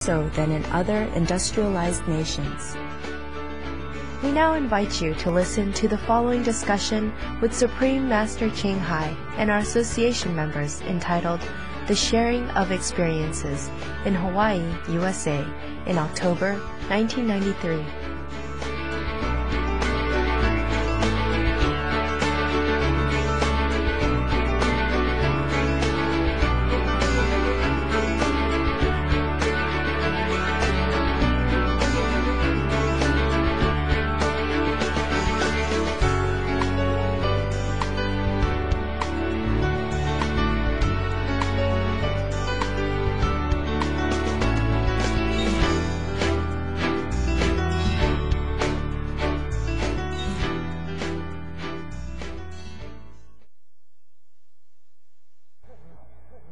so than in other industrialized nations. We now invite you to listen to the following discussion with Supreme Master Ching Hai and our association members entitled The Sharing of Experiences in Hawaii, USA in October 1993.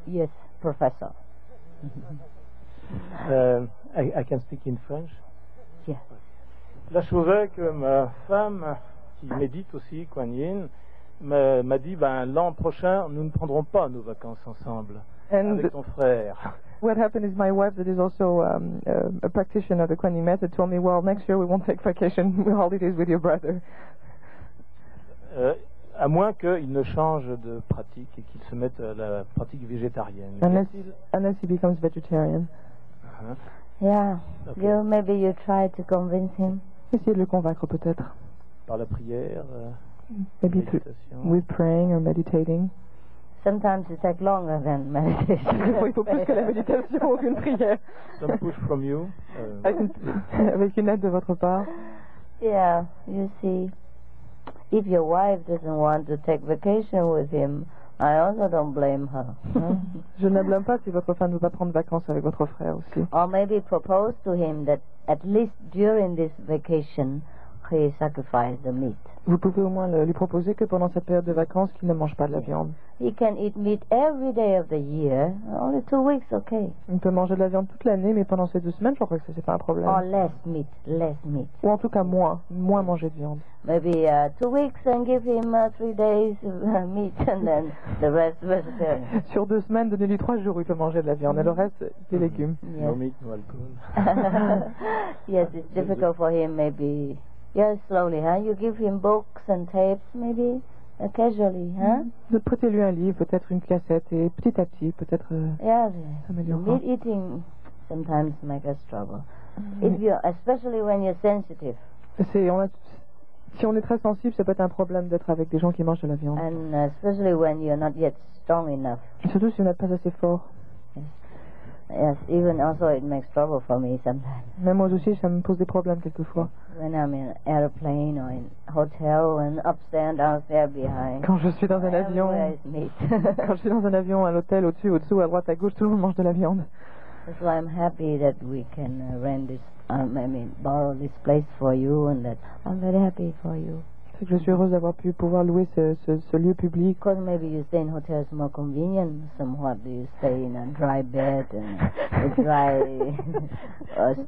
Yes, Professor. I can speak in French. Yes. Là, je trouvais que ma femme, qui médite aussi, Kuan Yin, m'a dit, l'an prochain, nous ne prendrons pas nos vacances ensemble, avec ton frère. What happened is my wife, that is also a practitioner of the Kuan Yin method, told me, well, next year we won't take vacation holidays with your brother. À moins qu'il ne change de pratique et qu'il se mette à la pratique végétarienne. Unless he becomes vegetarian. Yeah. Okay. Maybe you try to convince him. Essayez de le convaincre peut-être. Par la prière, Maybe méditation. with praying or meditating. Sometimes it takes longer than meditation. Il faut plus que la méditation ou qu'une prière. Some push from you. Avec une aide de votre part. Yeah, you see. If your wife doesn't want to take vacation with him, I also don't blame her. Je ne la blâme pas si votre femme ne veut pas prendre vacances avec votre frère aussi. Or maybe propose to him that at least during this vacation, he sacrifice the meat. Vous pouvez au moins lui proposer que pendant cette période de vacances, qu'il ne mange pas de la viande. He can eat meat every day of the year, only 2 weeks, okay. Il peut manger de la viande toute l'année, mais pendant ces 2 semaines, je crois que c'est pas un problème. Or less meat. Ou en tout cas moins manger de viande. Maybe 2 weeks and give him 3 days meat and then the rest vegetarian. Sur 2 semaines, donnez-lui 3 jours où il peut manger de la viande et le reste des légumes. Yes. No meat, no alcohol. Yes, it's difficult for him maybe. Yes, slowly, huh? You give him books and tapes maybe, casually, huh? Prêtez-lui un livre, peut-être une cassette, et petit à petit, peut-être Yeah, s'améliorera. meat eating sometimes makes us trouble. If you, especially when you're sensitive. Si on est très sensible, ça peut être un problème d'être avec des gens qui mangent de la viande. And especially when you're not yet strong enough. Surtout si on n'est pas assez fort. Yes, even also it makes trouble for me sometimes. Même moi aussi, ça me pose des problèmes quelquefois. When I'm in an airplane or in hotel and upstairs, downstairs, behind. Quand je suis dans un avion, Everywhere is meat. quand je suis dans un avion, à l'hôtel, au-dessus, au-dessous, à droite, à gauche, tout le monde mange de la viande. That's why I'm happy that we can rent this, borrow this place for you, and that I'm very happy for you. C'est que je suis heureuse d'avoir pu pouvoir louer ce lieu public. Because maybe you stay in hotels more convenient, somewhat. You stay in a dry bed and a dry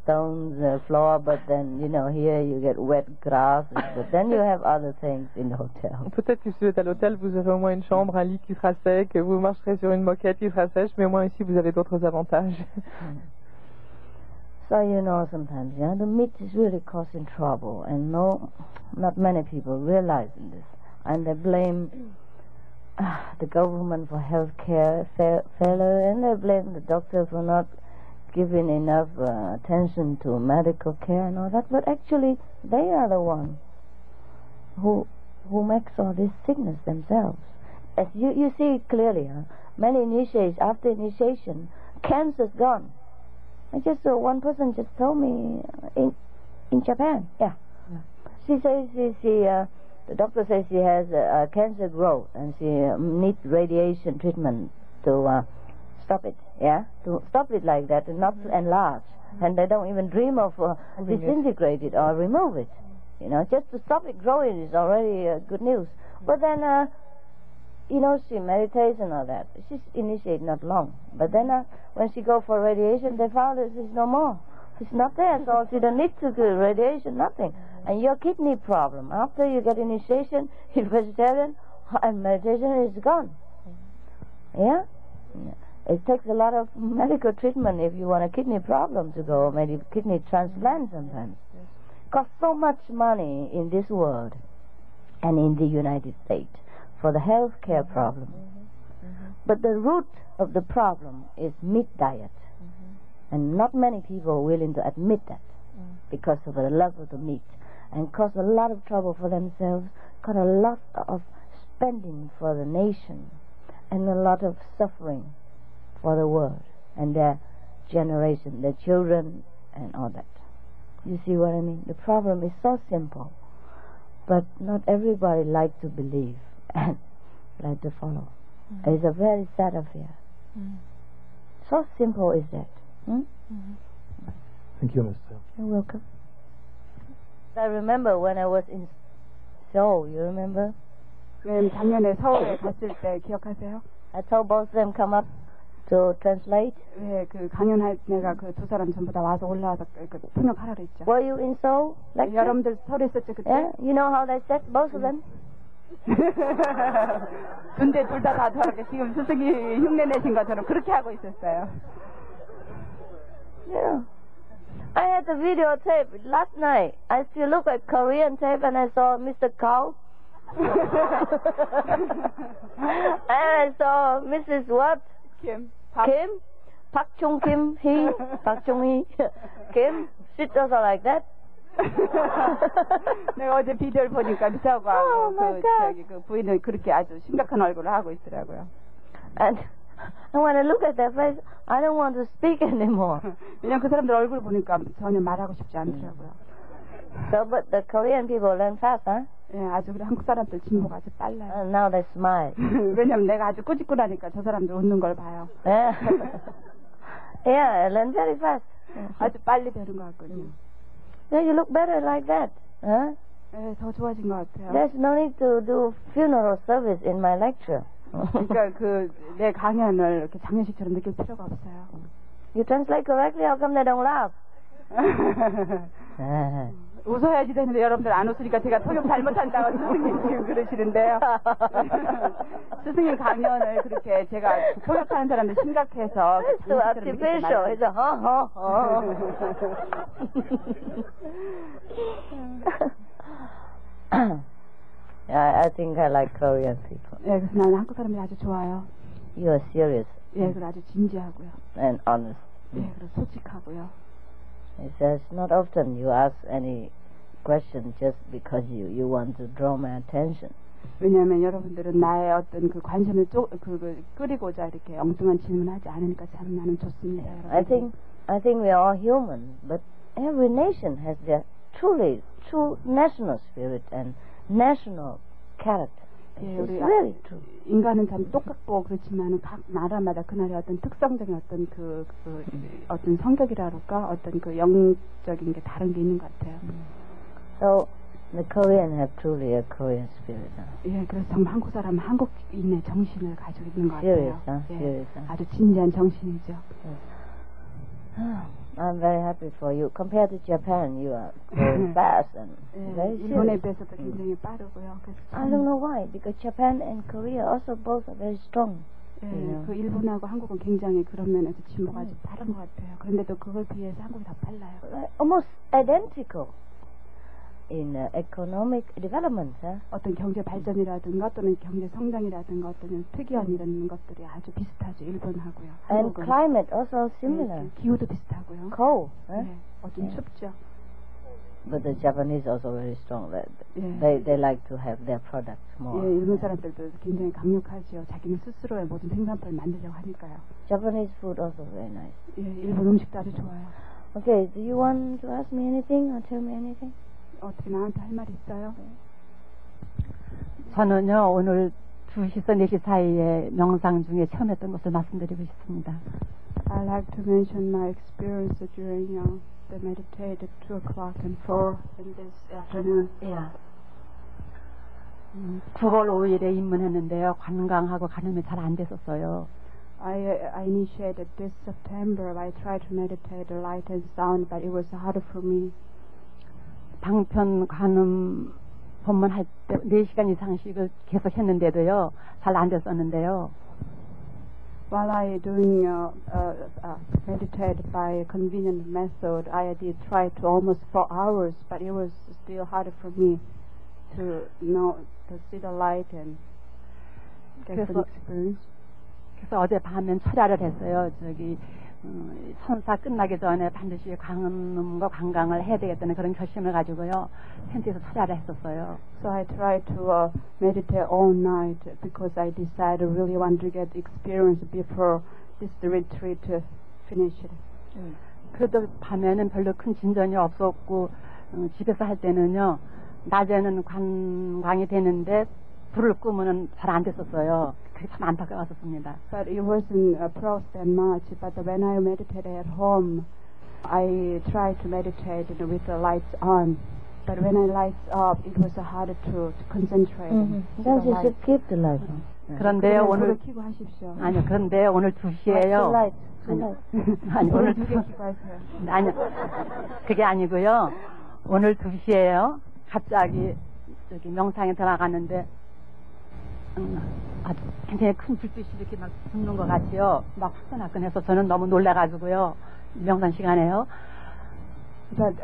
stones floor, but then, here you get wet grass, but then you have other things in the hotel. Peut-être que si vous êtes à l'hôtel, vous aurez au moins une chambre, un lit qui sera sec, vous marcherez sur une moquette qui sera sèche, mais au moins ici, vous avez d'autres avantages. So, sometimes, the meat is really causing trouble, and not many people realize this. And they blame the government for health care failure, and they blame the doctor for not giving enough attention to medical care and all that. But actually, they are the ones who makes all this sickness themselves. As you see it clearly, many initiations, after initiation, cancer's gone. I just one person just told me in Japan. Yeah. She says the doctor says she has a cancer growth and she needs radiation treatment to stop it. Yeah, to stop it like that and not enlarge. And they don't even dream of disintegrate it or remove it. Just to stop it growing is already good news. But then. She meditates and all that. She's initiated not long. But then when she go for radiation, they found that it's no more. It's not there, so she don't need to do radiation, nothing. And your kidney problem, after you get initiation, you're vegetarian, and meditation is gone. Yeah? It takes a lot of medical treatment if you want a kidney problem to go, maybe kidney transplant sometimes. Costs so much money in this world and in the United States for the health care problem. But the root of the problem is meat diet. And not many people are willing to admit that because of the love of the meat, and cause a lot of trouble for themselves, cause a lot of spending for the nation, and a lot of suffering for the world and their generation, their children, and all that. You see what I mean? The problem is so simple, but not everybody likes to believe and like to follow. It's a very sad affair. So simple is that. Thank you, Mr. You're welcome. I remember when I was in Seoul, you remember? 작년에 서울에 갔을 때 기억하세요? I told both of them come up to translate. 네, 그 강연할 내가 그 두 사람 전부 다 와서 올라와서 그 통역하라 그랬죠. Were you in Seoul? Lecture? 여러분들 서울에 있었죠 그때? Yeah, you know how they said, both of them? 근데 둘 다 저렇게 지금 스승이 흉내 내신 것처럼 그렇게 하고 있었어요. Yeah. I had the videotape last night. I still look at Korean tape and I saw Mr. Kao. And I saw Mrs. what? Kim. Kim? Park Chung Kim Hee. Park Chung Hee. Kim? Sit also like that. 내가 어제 비디오를 보니까 미사오가 그 부인은 그렇게 아주 심각한 얼굴을 하고 있더라고요. And when I look at their face, I don't want to speak anymore. 왜냐면 그 사람들 얼굴 보니까 전혀 말하고 싶지 않더라고요. So, but the Korean people learn fast, huh? 예, 아주 그래 한국 사람들 진보가 아주 빨라요. And now they smile. 왜냐면 내가 아주 꾸짖꾸라니까 저 사람들 웃는 걸 봐요. Yeah, yeah, I learn very fast. 아주 빨리 배우는 것 같거든요. Yeah, you look better like that, huh? 예, 더 좋아진 것 같아요. There's no need to do funeral service in my lecture. 그러니까 그 내 강연을 이렇게 장례식처럼 느낄 필요가 없어요. You translate correctly, how come they don't laugh? 웃어야지 되는데 여러분들 안 웃으니까 제가 통역 잘못한다고 스승님 지금 그러시는데요. 스승님 강연을 그렇게 제가 통역하는 사람들 심각해서 It's too artificial. It's a Yeah, I think I like Korean people. 예, 그래서 나는 한국 사람들이 아주 좋아요. You are serious. 예, 그리고 아주 진지하고요. And honest. 예, 그리고 솔직하고요. It says not often you ask any question just because you want to draw my attention. 왜냐하면 여러분들은 나의 어떤 그 관심을 끄리고자 이렇게 엉뚱한 질문하지 않으니까 참 나는 좋습니다. I think we are all human, but every nation has their true national spirit and national character. It's really true. 인간은 참 똑같고 그렇지만 각 나라마다 그 나라의 어떤 특성적인 어떤 어떤 성격이라 그럴까 어떤 그 영적인 게 다른 게 있는 것 같아요. So the Korean have truly a Korean spirit. 예, 그래서 정말 한국 사람은 한국인의 정신을 가지고 있는 것 같아요. Serious. 아주 진지한 정신이죠. I'm very happy for you. Compared to Japan, you are very fast and very serious. 일본에 비해서도 굉장히 빠르고요. I don't know why, because Japan and Korea also both are very strong. 예, 그 일본하고 한국은 굉장히 그런 면에서 진보가 아주 빠른 것 같아요. 그런데도 그걸 비해서 한국이 더 빨라요. Almost identical in economic development. 어떤 경제 발전이라든가 또는 경제 성장이라든가 어떤 특이한 이런 것들이 아주 비슷하죠. 일본하고요. And climate also similar. 예, 기후도 비슷하고요. Cold. 좀 춥죠. But the Japanese also very strong. They like to have their products more. 예, 일본 사람들도 굉장히 강력하죠. 자기는 스스로의 모든 생산품을 만들려고 하니까요. Japanese food also very nice. 예, 일본 음식도 아주 좋아요. Okay, do you want to ask me anything or tell me anything? 어떻게 나한테 할 말 있어요? 저는요 오늘 2시에서 4시 사이에 명상 중에 처음 했던 것을 말씀드리고 싶습니다. I like to mention my experience during the meditate at 2 o'clock and 4 in this afternoon. Yeah. 9월 5일에 입문했는데요. 관광하고 가늠이 잘 안 됐었어요. I initiated this September. I tried to meditate the light and sound, but it was harder for me. 방편 관음 법문할 때 4시간 이상씩을 계속 했는데도요. 잘 안 됐었는데요. While I doing meditate by convenient method, I did try to almost 4 hours, but it was still harder for me to see the light and get some experience. 그래서 어제 밤엔 철야를 했어요. 천사 끝나기 전에 반드시 관음과 관광을 해야 되겠다는 그런 결심을 가지고요. 텐트에서 철야를 했었어요. So I tried to meditate all night because I decided I really want to get experience before this retreat to finish it. 그래도 밤에는 별로 큰 진전이 없었고 집에서 할 때는요. 낮에는 관광이 되는데 불을 끄면은 잘 안 됐었어요. 그게 참 안타까웠습니다. But it wasn't pros that much. But when I meditated at home, I tried to meditate with the lights on. But when I lights up, it was harder to concentrate. Then you should keep the light on. 그런데 오늘 켜고 하십시오. 아니요. 그런데 오늘 2시에요. 아니 오늘 2시 켜고 하세요. 아니 그게 아니고요. 오늘 2시에요. 갑자기 저기 명상에 들어가는데 아주 굉장히 큰 불빛이 이렇게 막 붙는 것 같아요. 막 화끈화끈해서 저는 너무 놀라가지고요. 명상 시간에요. But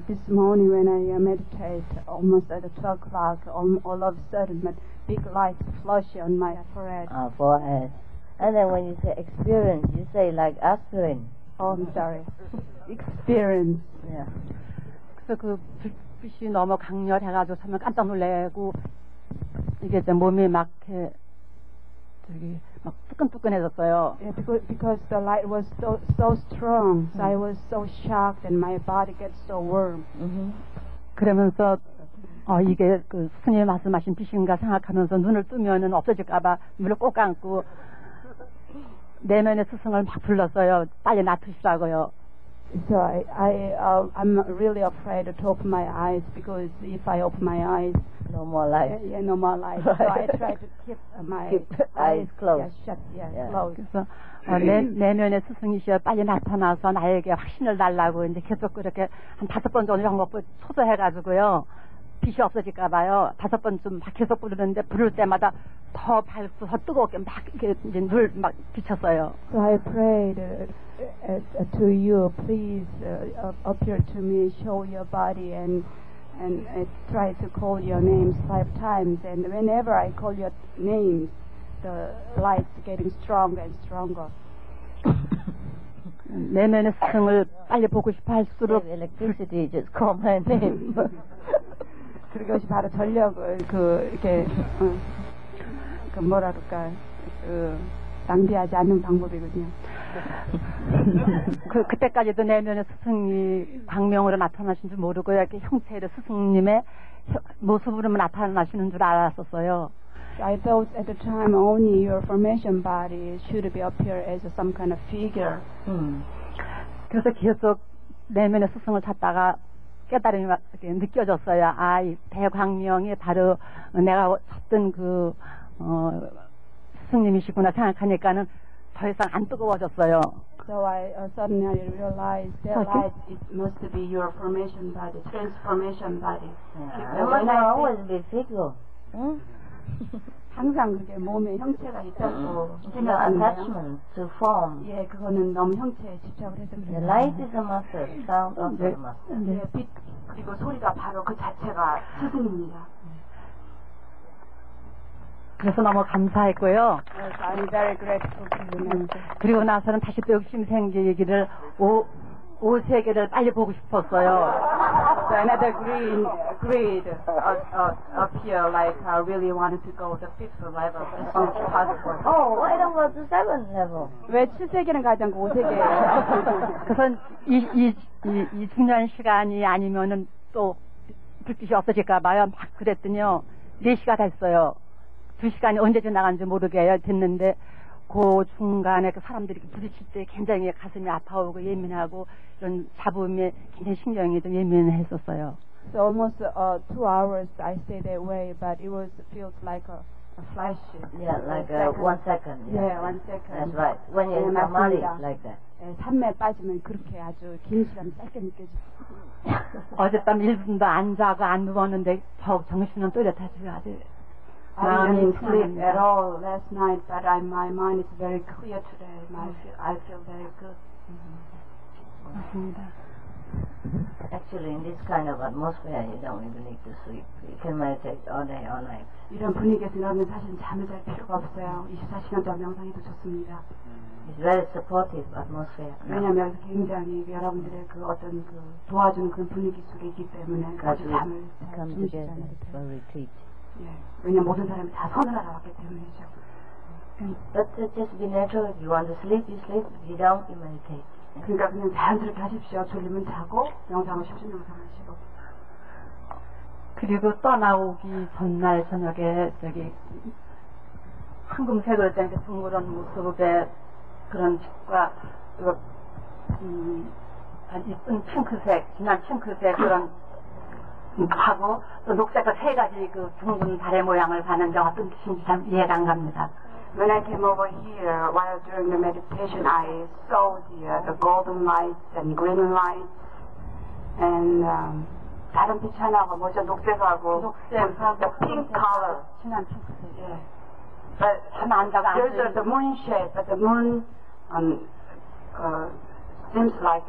this morning when I meditate, almost at 12 o'clock, all of a sudden, big lights flash on my forehead. Forehead. And then when you say experience, you say like aspirin. Oh, I'm sorry. Experience. Yeah. 그래서 그 불빛이 너무 강렬해가지고 처음에 깜짝 놀래고 이게 제 몸이 막 이렇게 저기 막 뜨끈뜨끈해졌어요. Yeah, because the light was so strong, so I was so shocked, and my body gets so warm. 그러면서 이게 그 스님이 말씀하신 빛인가 생각하면서 눈을 뜨면은 없어질까봐 눈을 꼭 감고 내면의 스승을 막 불렀어요. 빨리 놔두시라고요. So I'm really afraid to open my eyes because if I open my eyes, no more light. Yeah, no more light. So I try to keep my eyes closed. Yeah, shut. Yeah, closed. 그래서 내면의 스승이시여 빨리 나타나서 나에게 확신을 달라고 이제 계속 그렇게 한 5번 정도 방법을 초조해가지고요. 빛이 없어질까봐요. 5번쯤 막 계속 부르는데 부를 때마다 더 밝고 더 뜨겁게 막 이렇게 이제 늘 막 비쳤어요. So I prayed to you, please appear to me, show your body, and I tried to call your names 5 times. And whenever I call your names, the light's getting stronger and stronger. 내면의 스승을 빨리 보고 싶어 할수록 electricity just call my name. 그것이 바로 전력을 이렇게 뭐라 그럴까 낭비하지 않는 방법이거든요. 그때까지도 내면의 스승이 광명으로 나타나신 줄 모르고 이렇게 형체로 스승님의 모습으로 나타나시는 줄 알았었어요. I thought at the time only your formation body should be appear as some kind of figure. 그래서 계속 내면의 스승을 찾다가 깨달음이 이렇게 느껴졌어요. 이 대광명이 바로 내가 찾던 그 스승님이시구나 생각하니까는 더 이상 안 뜨거워졌어요. So I suddenly realized that light it must be your formation body, transformation body. When I always be figure. 항상 그게 몸에 형체가 있었고 attachment to form. 예, 그거는 너무 형체에 집착을 해서 그래요. The light is a master, sound also a master. 네, 빛 그리고 소리가 바로 그 자체가 스승입니다. 그래서 너무 감사했고요. I'm very grateful to you. 그리고 나서는 다시 또 욕심 생기기를 5세계를 빨리 보고 싶었어요. So another greed appear like I really wanted to go the 5th level as soon as possible. Oh, why don't go to 7th level? 왜 7세계는 가지 않고 5세계예요? 그래서 이 중요한 시간이 아니면은 또 불빛이 없어질까 봐요. 막 그랬더니요. 4시가 됐어요. 2시간이 언제 지나간지 모르게 됐는데 그 중간에 그 사람들이 부딪힐 때 굉장히 가슴이 아파오고 예민하고 이런 잡음에 굉장히 신경이 좀 예민했었어요. So almost 2 hours I stayed that way, but it feels like a flash. Yeah, like 1 second. Yeah, 1 second. That's right. When you're in samadhi, it's like that. 산매에 빠지면 그렇게 아주 긴 시간 짧게 느껴져요. 어젯밤 1분도 안 자고 안 누웠는데 더욱 정신은 또렷하지 아주. I didn't sleep at all last night, but my mind is very clear today. I feel very good. Actually, in this kind of atmosphere, you don't even need to sleep. You can meditate all day, all night. 이런 분위기에서 여러분 사실 잠을 잘 필요가 없어요. 24시간 동안 명상해도 좋습니다. It's very supportive atmosphere. 왜냐하면 굉장히 여러분들의 그 어떤 그 도와주는 그런 분위기 속에 있기 때문에 아주 잠을 come together for retreat. 예, 왜냐면 모든 사람이 다 선을 알아왔기 때문이죠. But just be natural. If you want to sleep, you sleep. If you don't, you meditate. 그러니까 그냥 자연스럽게 하십시오. 졸리면 자고 명상하십시오. 명상하시고. 그리고 떠나오기 전날 저녁에 저기 황금색으로 된 둥그런 모습의 그런 색과 아주 이쁜 핑크색, 진한 핑크색 그런 하고 또 녹색과 세 가지 그 둥근 달의 모양을 봤는데 어떤 뜻인지 참 이해가 안 갑니다. When I came over here, while during the meditation, I saw the golden lights and green lights, and 다른 빛 하나가 뭐죠? 녹색하고 the pink color. 진한 핑크색. Yeah. But there's the moon shape, but the moon seems like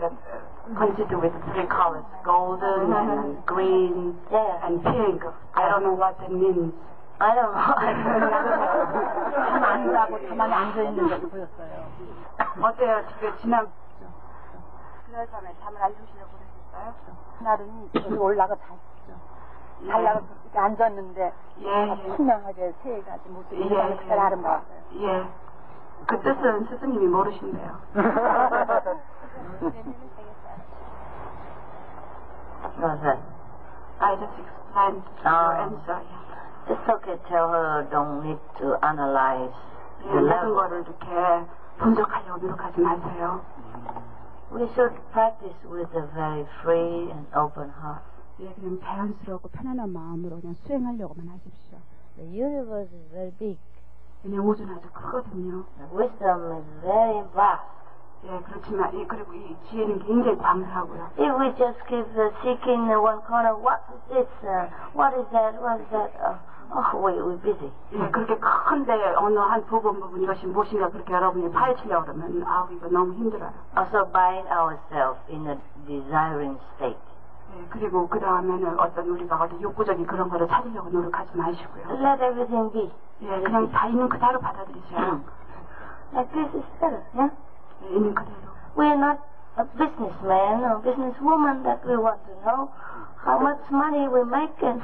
considered with three colors: golden and green and pink. I don't know what that means. I don't know. 잠 안 자고 가만히 앉아 있는 걸 보였어요. 어때요? 지난 그날 밤에 잠을 안 주시려고 그랬어요? 그날은 여기 올라가 잤죠. 달라고 이렇게 앉았는데 투명하게 세 가지 모습이 그대로 아름다웠어요. 예. 그 뜻은 스승님이 모르신대요. What's that? I just explained your answer. It's okay. Tell her don't need to analyze the 모든 level. 거를 이렇게 분석하려고 노력하지 마세요. We should practice with a very free and open heart. 예, 그냥 자연스럽고 편안한 마음으로 그냥 수행하려고만 하십시오. The universe is very big. 그냥 우주는 아주 크거든요. Wisdom is very vast. 예, 그렇지만 그리고 이 지혜는 굉장히 광활하고요. If we just keep seeking in one corner, what is this? What is that? What is that? We're busy. 예, 그렇게 큰데 어느 한 부분 이것이 무엇인가 그렇게 여러분이 파헤치려고 그러면 이거 너무 힘들어요. Also bind ourselves in a desiring state. 예, 그리고 그 다음에는 어떤 우리가 어떤 욕구적인 그런 거를 찾으려고 노력하지 마시고요. Let everything be. 예, 그냥 다 있는 그대로 받아들이세요. Like this is better, yeah? 예, 있는 그대로. We're not a businessman or businesswoman that we want to know how much money we make and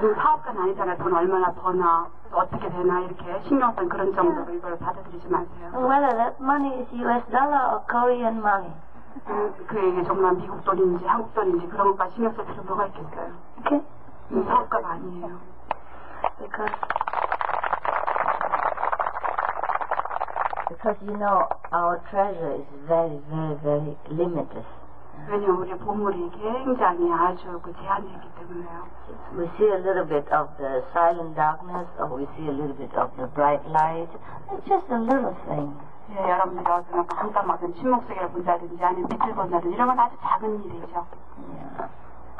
우리 사업가는 아니잖아요. 돈 얼마나 버나 어떻게 되나 이렇게 신경 쓴 그런 정도로 이걸 받아들이지 마세요. whether that money is US dollar or Korean money. 그게 정말 미국 돈인지 한국 돈인지 그런 것까지 신경 쓸 필요 뭐가 있겠어요. Okay? 사업가가 아니에요. Because you know our treasure is very, very, very limited. 왜냐면 우리 보물이 굉장히 아주 제한되어 있기 때문에요. We see a little bit of the silent darkness, or we see a little bit of the bright light. It's just a little thing. 예, 여러분들이 어떤 깜깜하든 침묵색을 본다든지 아니면 빛을 본다든지 이런 건 아주 작은 일이죠. Yeah.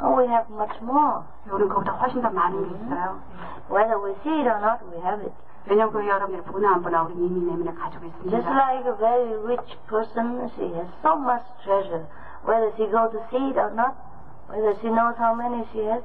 Oh, we have much more. 우리는 그보다 훨씬 더 많은 게 있어요. Whether we see it or not, we have it. 왜냐면 그 여러분들이 보나 안 보나 우리는 이미 내면에 가지고 있습니다. Just like a very rich person, she has so much treasure. Whether she goes to see it or not, whether she knows how many she has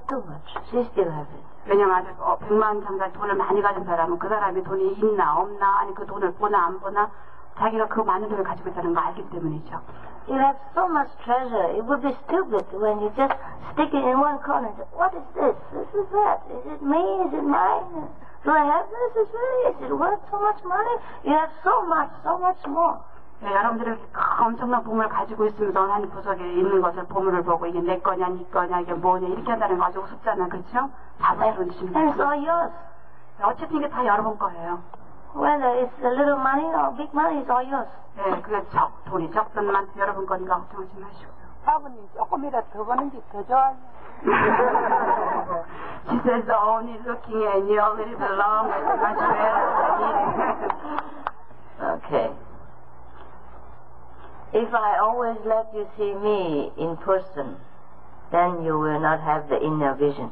too much. She still has it. 왜냐면 아주 100만 장달 돈을 많이 가진 사람은 그 사람이 돈이 있나 없나 아니 그 돈을 보나 안 보나 자기가 그 많은 돈을 가지고 있다는 걸 알기 때문이죠. You have so much treasure. It would be stupid when you just stick it in one corner and say, what is this? This is that. Is it me? Is it mine? Do I have this? Is it worth so much money? You have so much more. 네, 여러분들이 엄청난 보물을 가지고 있으면서 한 구석에 있는 것을 보물을 보고 이게 내 거냐, 네 거냐, 이게 뭐냐 이렇게 한다는 거 아주 우습잖아요, 그렇죠? 자부스러운 짓입니다. And so yours. 어쨌든 이게 다 여러분 거예요. Whether it's a little money or big money, it's all yours. 네, 그게 돈이 적든 많든 여러분 거니까 걱정하지 마시고요. 사부님 조금이라도 더 버는 게 더 좋아요. She says only looking at you a little bit longer is much better. Okay. If I always let you see me in person, then you will not have the inner vision.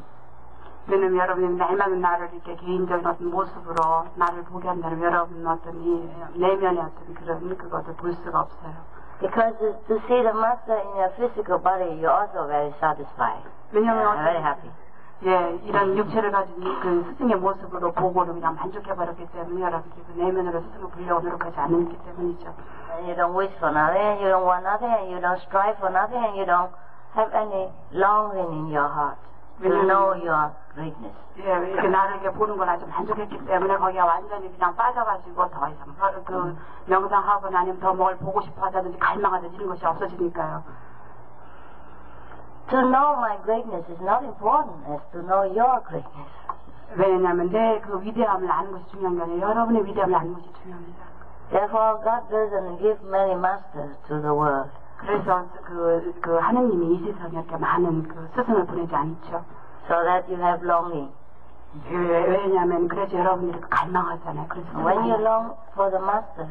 왜냐면 여러분이 날마다 나를 이렇게 개인적인 어떤 모습으로 나를 보게 한다면 여러분은 어떤 이 내면의 어떤 그런 그것을 볼 수가 없어요. Because to see the master in your physical body, you're also very satisfied. 왜냐면 very happy. 예, 이런 육체를 가진 그 스승의 모습으로 보고는 그냥 만족해버렸기 때문에 여러분들이 그 내면으로 스승을 보려고 노력하지 않았기 때문이죠. And you don't wish for nothing, and you don't want nothing, and you don't strive for nothing, and you don't have any longing in your heart to know your greatness. 예, 이렇게 나를 이렇게 보는 걸 아주 만족했기 때문에 거기에 완전히 그냥 빠져가지고 더 이상 그 명상하거나 아니면 더 뭘 보고 싶어 하다든지 갈망하든지 이런 것이 없어지니까요. To know my greatness is not important as to know your greatness. 왜냐하면 내 그 위대함을 아는 것이 중요한 게 아니라 여러분의 위대함을 아는 것이 중요합니다. Therefore, God doesn't give many masters to the world. 그래서 그 하느님이 이 세상에 이렇게 많은 그 스승을 보내지 않죠. So that you have longing. 왜냐하면 그래서 여러분들이 갈망하잖아요. 그래서 when you long for the master,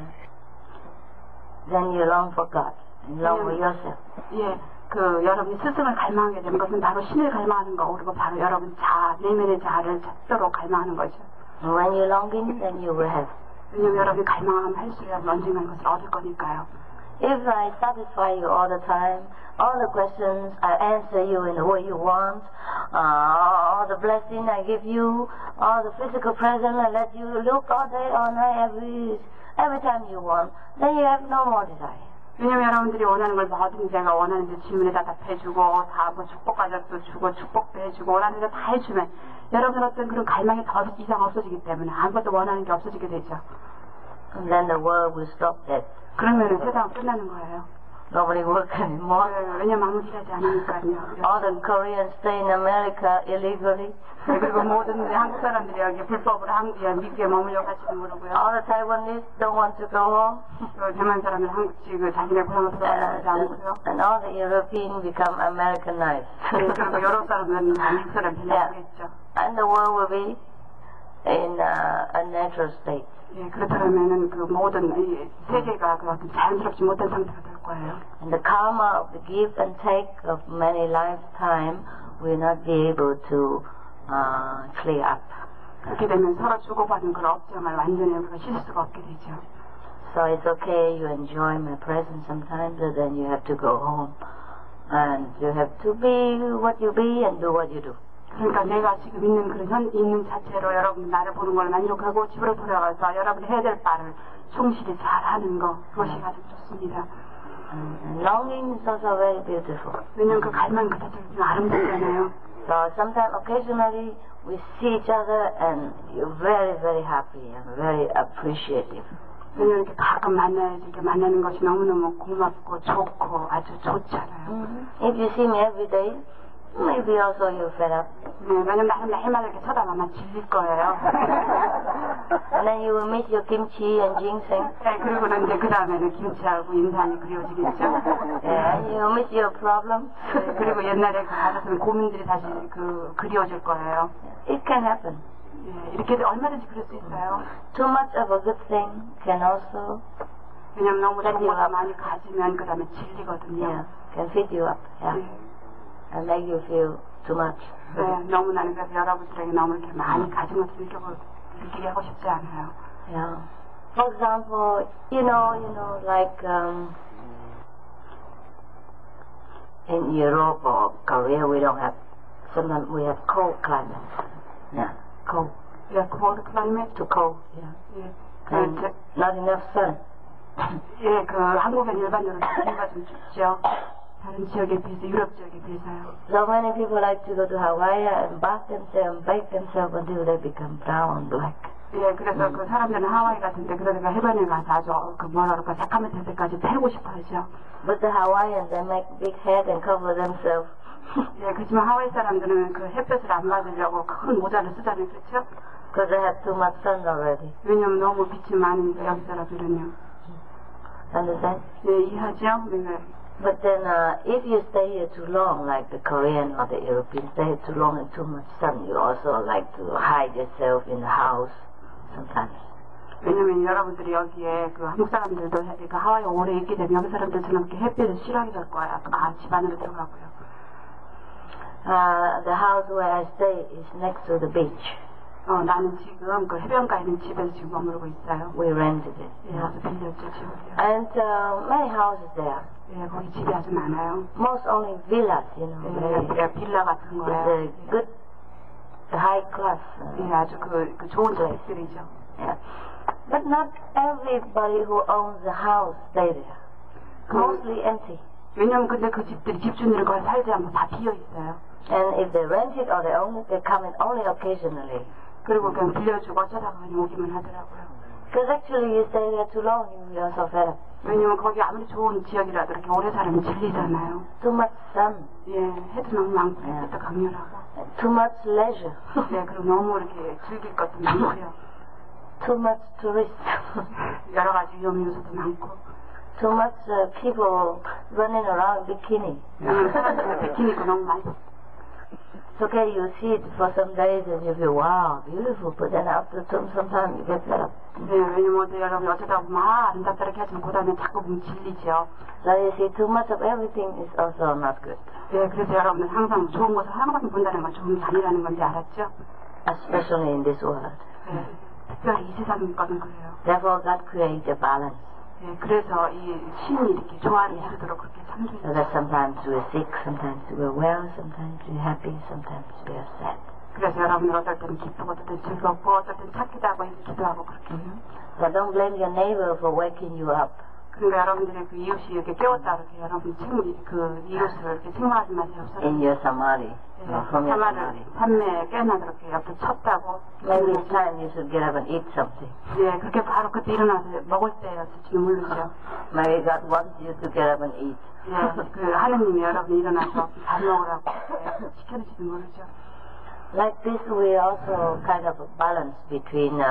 then you long for God and long for yourself. 예, 그 여러분이 스승을 갈망하게 되는 것은 바로 신을 갈망하는 거고 그리고 바로 여러분 내면의 자아를 찾도록 갈망하는 거죠. When you longing, then you will have. 왜냐면 여러분이 갈망하면 할수록 언젠간 것을 얻을 거니까요. If I satisfy you all the time, all the questions I answer you in the way you want, all the blessing I give you, all the physical present I let you look all day, all night, every time you want, then you have no more desire. 왜냐면 여러분들이 원하는 걸 뭐든지 제가 원하는 질문에 다 답해주고 다 뭐 축복 가져도 주고 축복도 해주고 원하는 거 다 해주면 여러분 어떤 그런 갈망이 더 이상 없어지기 때문에 아무것도 원하는 게 없어지게 되죠. And then the world will stop that. 그러면 세상은 끝나는 거예요. Nobody work anymore. 왜냐면 아무도 일하지 않으니까요. All the Koreans stay in America illegally. 그리고 모든 한국 사람들이 여기 불법으로 미국에 머물려 가지도 모르고요. All the Taiwanese don't want to go home. 대만 사람들 한국식 자기네 고향으로 돌아가지 않고요. And all the Europeans become Americanized. 그리고 유럽 사람들은 한국 사람 변하겠죠. And the world will be in a natural state. 예, 그렇다면은 그 모든 이 세계가 그 어떤 자연스럽지 못한 상태가 될 거예요. And the karma of the give and take of many lifetime will not be able to clear up. 그렇게 되면 서로 주고받은 그런 업장을 완전히 우리가 씻을 수가 없게 되죠. So it's okay you enjoy my presence sometimes, but then you have to go home and you have to be what you be and do what you do. 그러니까 내가 지금 있는 그런 있는 자체로 여러분 나를 보는 걸 만족하고 집으로 돌아가서 여러분이 해야 될 바를 충실히 잘하는 거 그것이 가장 좋습니다. Longing is also very beautiful. 왜냐면 그 갈망 그 자체가 좀 아름답잖아요. So sometimes occasionally we see each other and you're very very happy and very appreciative. 왜냐면 이렇게 가끔 만나야지 이렇게 만나는 것이 너무너무 고맙고 좋고 아주 좋잖아요. If you see me every day, maybe also you're fed up. 네, 왜냐면 나는 매일마다 이렇게 쳐다보면 질릴 거예요. And then you will miss your kimchi and ginseng. 네, 그리고는 이제 그 다음에는 김치하고 인삼이 그리워지겠죠. And you will miss your problems. 네, 그리고 옛날에 그 가졌던 고민들이 다시 그리워질 거예요. It can happen. 예, 이렇게 얼마든지 그럴 수 있어요. Too much of a good thing can also. 왜냐면 너무 좋은 거가 많이 가지면 그 다음에 질리거든요. Yeah, can feed you up. Yeah. And make you feel too much. 네, 너무 나는 그래서 여러분들에게 너무 이렇게 많이 가진 것을 느끼게 하고 싶지 않아요. Yeah. For example, you know, like in Europe or Korea, we don't have. Sometimes we have cold climate. Yeah, cold. Yeah, cold climate. Too cold. Yeah. 예. And not enough sun. 예, 그 한국은 일반적으로 기후가 좀 춥죠. 다른 지역에 비해서 유럽 지역에 비해서요. So many people like to go to Hawaii and bath themselves, bake themselves until they become brown, black. 예, 그래서 그 사람들은 하와이 같은데 그러다가 해변에 가서 아주 그 뭐라 그럴까 새까맣게 때까지 태우고 싶어 하죠. But the Hawaiians, they make big head and cover themselves. 예, 그렇지만 하와이 사람들은 그 햇볕을 안 받으려고 큰 모자를 쓰잖아요, 그렇죠? Because they have too much sun already. 왜냐면 너무 빛이 많으니까 여기 사람들은요. Understand? 네, 이해하죠? 네. But then, if you stay here too long, like the Korean or the Europeans, stay here too long and too much sun, you also like to hide yourself in the house sometimes. 왜냐면 여러분들이 여기에 그 한국 사람들도 그 하와이에 오래 있게 되면 여기 사람들처럼 이렇게 햇빛을 싫어하게 될 거야. 집 안으로 들어가고요. The house where I stay is next to the beach. 나는 지금 그 해변가에 있는 집에서 지금 머무르고 있어요. We rented it. 예, 아주 빌렸죠, 집을요. And many houses there. 예, 거기 집이 아주 많아요. Most only villas, you know. 예, 빌라 같은 거예요. It's a good, high class. 예, 아주 그 좋은 주택들이죠. Yeah. But not everybody who owns a house stay there. Mostly empty. 왜냐면 근데 그 집들이 집주인들이 거기 살지 않고 다 비어 있어요. And if they rent it or they own it, they come in only occasionally. 그리고 그냥 빌려주고 어쩌다가 그냥 오기만 하더라고요. Because actually you stay there too long, you're so fed up. 왜냐면 거기 아무리 좋은 지역이라도 이렇게 오래 살면 질리잖아요. Too much sun. 예, 해도 너무 많고 햇빛도 강렬하고. Too much leisure. 네, 그리고 너무 이렇게 즐길 것도 많고요. Too much tourists. 여러 가지 위험 요소도 많고. Too much people running around bikini. 사람들이 비키니 입고 너무 많이. It's okay, you see it for some days and you feel, wow, beautiful, but then after sometimes you get fed up. 네, 왜냐면 여러분 어쩌다 보면 아름답다 이렇게 하지만 그 다음에 자꾸 보면 질리죠. So you see, too much of everything is also not good. 네, 그래서 여러분들 항상 좋은 것을 항상 본다는 건 좋은 게 아니라는 건지 알았죠? Especially in this world. 네, 특별히 이 세상인 거는 그래요. Therefore God created a balance. 네, 그래서 이 신이 이렇게 조화를 이루도록 그렇게 So 창조했죠. that sometimes we're sick, sometimes we're well, sometimes we're happy, sometimes we're sad. 그래서 여러분들 어떨 때는 기쁘고 어떨 때는 즐겁고 어떨 때는 찾기도 하고 기도 하고 그렇게 해요. So don't blame your neighbor for waking you up. 그러니까 여러분들이 그 이웃이 이렇게 깨웠다 이렇게 여러분 그 이웃을 이렇게 책망하지 마세요. In your samadhi. Or from your samadhi. 삶에 깨어나서 이렇게 옆에 쳤다고. Maybe it's time you should get up and eat something. 예, 그렇게 바로 그때 일어나서 먹을 때였을지는 모르죠. Maybe God wants you to get up and eat. 예, 그 하느님이 여러분 일어나서 밥 먹으라고 시켜주지도 모르죠. Like this, we also kind of balance between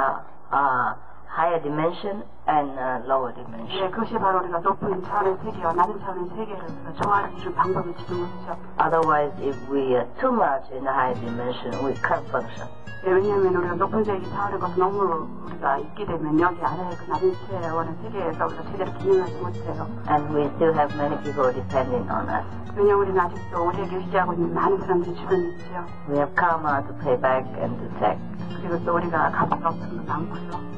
higher dimension and lower dimension. 예, 그것이 바로 우리가 높은 차원의 세계와 낮은 차원의 세계를 우리가 조화를 이룬 방법일지도 모르죠. Otherwise, if we are too much in the higher dimension, we can't function. 예, 왜냐하면 우리가 높은 세계 차원에 가서 너무 우리가 있게 되면 여기 아래 그 낮은 차원의 세계에서 우리가 제대로 기능하지 못해요. And we still have many people depending on us. 왜냐하면 우리는 아직도 우리에게 의지하고 있는 많은 사람들이 주변에 있죠. We have karma to pay back and to take. 그리고 또 우리가 갚을 수 없는 게 많고요.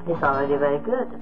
It's already very good.